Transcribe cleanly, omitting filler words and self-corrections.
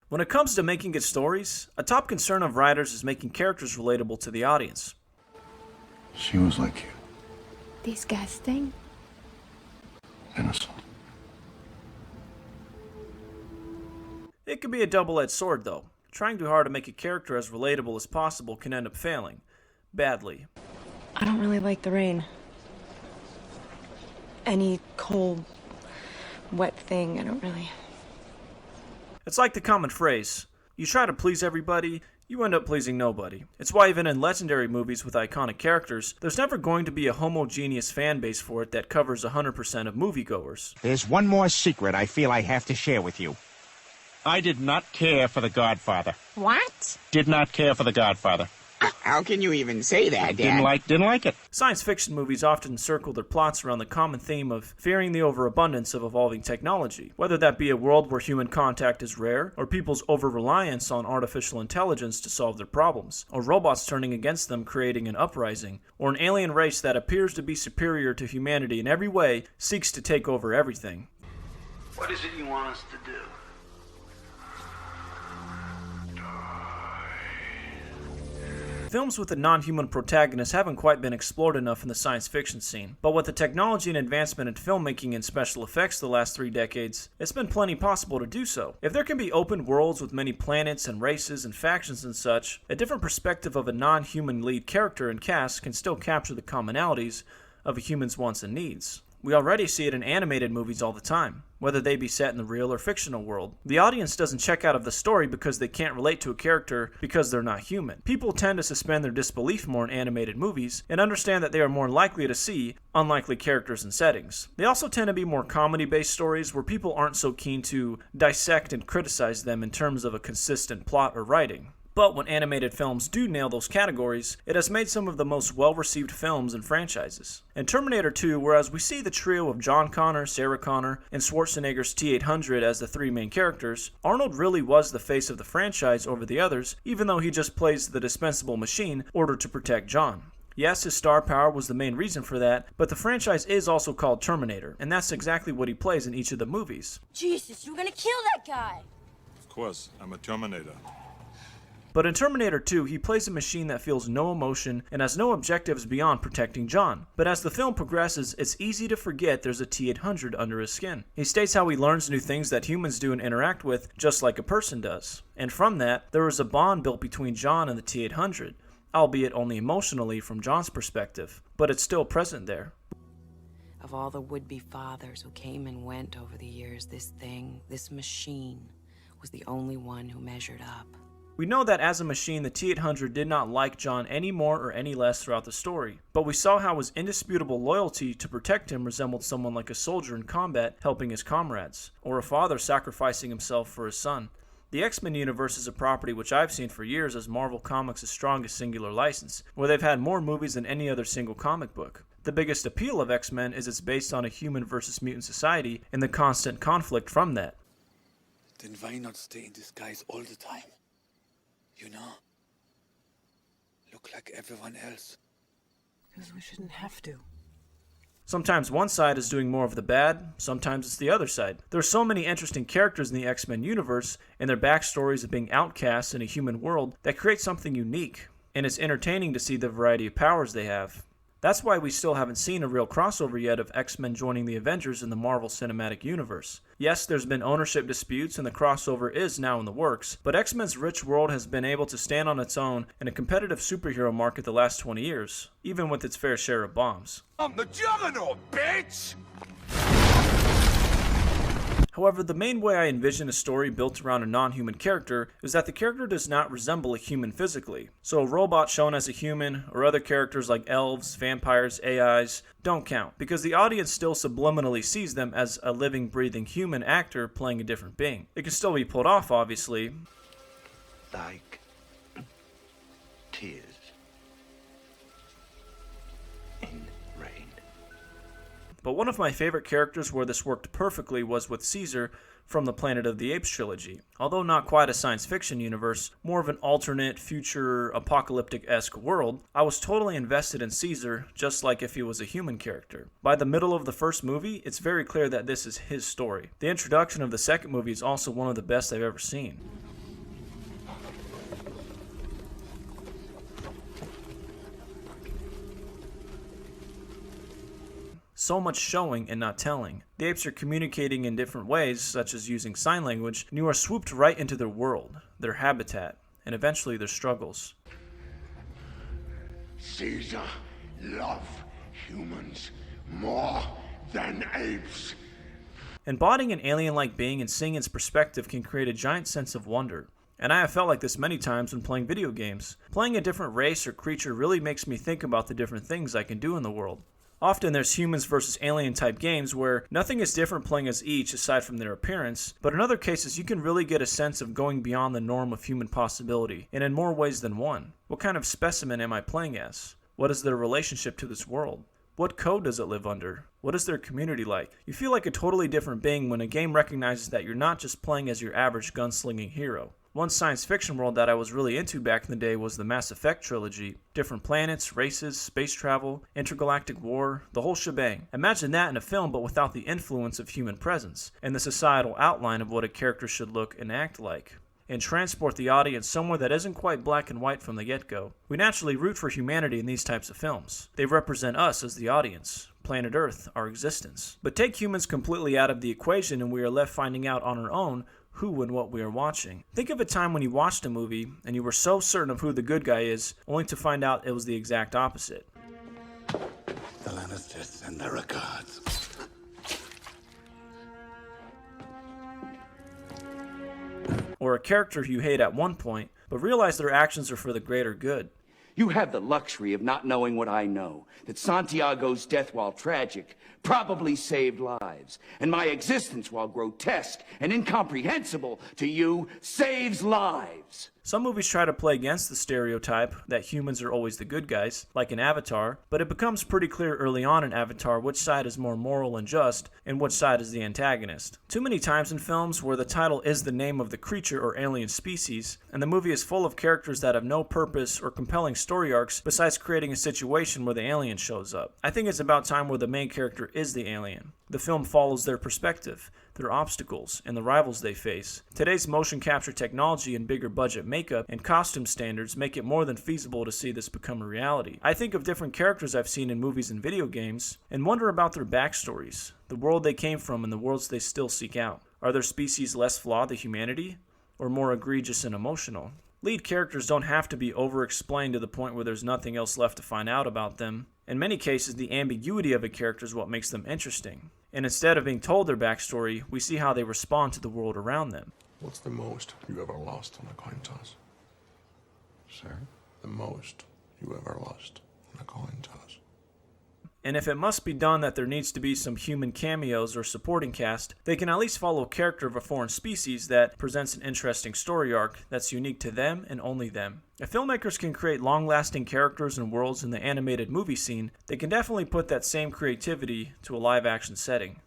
When it comes to making good stories, a top concern of writers is making characters relatable to the audience. She was like you, Disgusting. innocent. It can be a double-edged sword, though. Trying too hard to make a character as relatable as possible can end up failing. Badly. I don't really like the rain. Any cold, wet thing, I don't really. It's like the common phrase, you try to please everybody, you end up pleasing nobody. It's why even in legendary movies with iconic characters, there's never going to be a homogeneous fan base for it that covers 100% of moviegoers. There's one more secret I feel I have to share with you. I did not care for The Godfather. What? Did not care for The Godfather. How can you even say that, Dad? Didn't like it. Science fiction movies often circle their plots around the common theme of fearing the overabundance of evolving technology, whether that be a world where human contact is rare, or people's over-reliance on artificial intelligence to solve their problems, or robots turning against them creating an uprising, or an alien race that appears to be superior to humanity in every way seeks to take over everything. What is it you want us to do? Films with a non-human protagonist haven't quite been explored enough in the science fiction scene, but with the technology and advancement in filmmaking and special effects the last 3 decades, it's been plenty possible to do so. If there can be open worlds with many planets and races and factions and such, a different perspective of a non-human lead character and cast can still capture the commonalities of a human's wants and needs. We already see it in animated movies all the time, whether they be set in the real or fictional world. The audience doesn't check out of the story because they can't relate to a character because they're not human. People tend to suspend their disbelief more in animated movies and understand that they are more likely to see unlikely characters and settings. They also tend to be more comedy-based stories where people aren't so keen to dissect and criticize them in terms of a consistent plot or writing. But when animated films do nail those categories, it has made some of the most well-received films and franchises. In Terminator 2, whereas we see the trio of John Connor, Sarah Connor, and Schwarzenegger's T-800 as the 3 main characters, Arnold really was the face of the franchise over the others, even though he just plays the dispensable machine in order to protect John. Yes, his star power was the main reason for that, but the franchise is also called Terminator, and that's exactly what he plays in each of the movies. Jesus, you were gonna kill that guy! Of course, I'm a Terminator. But in Terminator 2, he plays a machine that feels no emotion and has no objectives beyond protecting John. But as the film progresses, it's easy to forget there's a T-800 under his skin. He states how he learns new things that humans do and interact with, just like a person does. And from that, there is a bond built between John and the T-800, albeit only emotionally from John's perspective, but it's still present there. Of all the would-be fathers who came and went over the years, this machine, was the only one who measured up. We know that as a machine, the T-800 did not like John any more or any less throughout the story, but we saw how his indisputable loyalty to protect him resembled someone like a soldier in combat helping his comrades, or a father sacrificing himself for his son. The X-Men universe is a property which I've seen for years as Marvel Comics' strongest singular license, where they've had more movies than any other single comic book. The biggest appeal of X-Men is it's based on a human versus mutant society and the constant conflict from that. Then why not stay in disguise all the time? You know? Look like everyone else. Because we shouldn't have to. Sometimes one side is doing more of the bad, sometimes it's the other side. There are so many interesting characters in the X-Men universe and their backstories of being outcasts in a human world that create something unique, and it's entertaining to see the variety of powers they have. That's why we still haven't seen a real crossover yet of X-Men joining the Avengers in the Marvel Cinematic Universe. Yes, there's been ownership disputes and the crossover is now in the works, but X-Men's rich world has been able to stand on its own in a competitive superhero market the last 20 years, even with its fair share of bombs. I'm the Juggernaut, bitch! However, the main way I envision a story built around a non-human character is that the character does not resemble a human physically. So a robot shown as a human, or other characters like elves, vampires, AIs, don't count, because the audience still subliminally sees them as a living, breathing human actor playing a different being. It can still be pulled off, obviously. Like tears in rain. But one of my favorite characters where this worked perfectly was with Caesar from the Planet of the Apes trilogy. Although not quite a science fiction universe, more of an alternate, future, apocalyptic-esque world, I was totally invested in Caesar, just like if he was a human character. By the middle of the first movie, it's very clear that this is his story. The introduction of the second movie is also one of the best I've ever seen. so much showing and not telling. The apes are communicating in different ways, such as using sign language, and you are swooped right into their world, their habitat, and eventually their struggles. Caesar love humans more than apes. Embodying an alien-like being and seeing its perspective can create a giant sense of wonder. And I have felt like this many times when playing video games. Playing a different race or creature really makes me think about the different things I can do in the world. Often there's humans versus alien type games where nothing is different playing as each aside from their appearance, but in other cases you can really get a sense of going beyond the norm of human possibility, and in more ways than one. What kind of specimen am I playing as? What is their relationship to this world? What code does it live under? What is their community like? You feel like a totally different being when a game recognizes that you're not just playing as your average gunslinging hero. One science fiction world that I was really into back in the day was the Mass Effect trilogy. Different planets, races, space travel, intergalactic war, the whole shebang. Imagine that in a film but without the influence of human presence, and the societal outline of what a character should look and act like. And transport the audience somewhere that isn't quite black and white from the get-go. We naturally root for humanity in these types of films. They represent us as the audience, planet Earth, our existence. But take humans completely out of the equation and we are left finding out on our own who and what we are watching. Think of a time when you watched a movie and you were so certain of who the good guy is, only to find out it was the exact opposite. The Lannisters send their regards. Or a character you hate at one point, but realize their actions are for the greater good. You have the luxury of not knowing what I know, that Santiago's death, while tragic, probably saved lives, and my existence, while grotesque and incomprehensible to you, saves lives. Some movies try to play against the stereotype that humans are always the good guys, like in Avatar, but it becomes pretty clear early on in Avatar which side is more moral and just, and which side is the antagonist. Too many times in films where the title is the name of the creature or alien species, and the movie is full of characters that have no purpose or compelling story arcs besides creating a situation where the alien shows up. I think it's about time where the main character is the alien. The film follows their perspective, their obstacles, and the rivals they face. Today's motion capture technology and bigger budget makeup and costume standards make it more than feasible to see this become a reality. I think of different characters I've seen in movies and video games and wonder about their backstories, the world they came from and the worlds they still seek out. Are their species less flawed than humanity, or more egregious and emotional? Lead characters don't have to be over-explained to the point where there's nothing else left to find out about them. In many cases, the ambiguity of a character is what makes them interesting. And instead of being told their backstory, we see how they respond to the world around them. What's the most you ever lost on a coin toss? Sir? The most you ever lost on a coin toss. And if it must be done that there needs to be some human cameos or supporting cast, they can at least follow a character of a foreign species that presents an interesting story arc that's unique to them and only them. If filmmakers can create long-lasting characters and worlds in the animated movie scene, they can definitely put that same creativity to a live-action setting.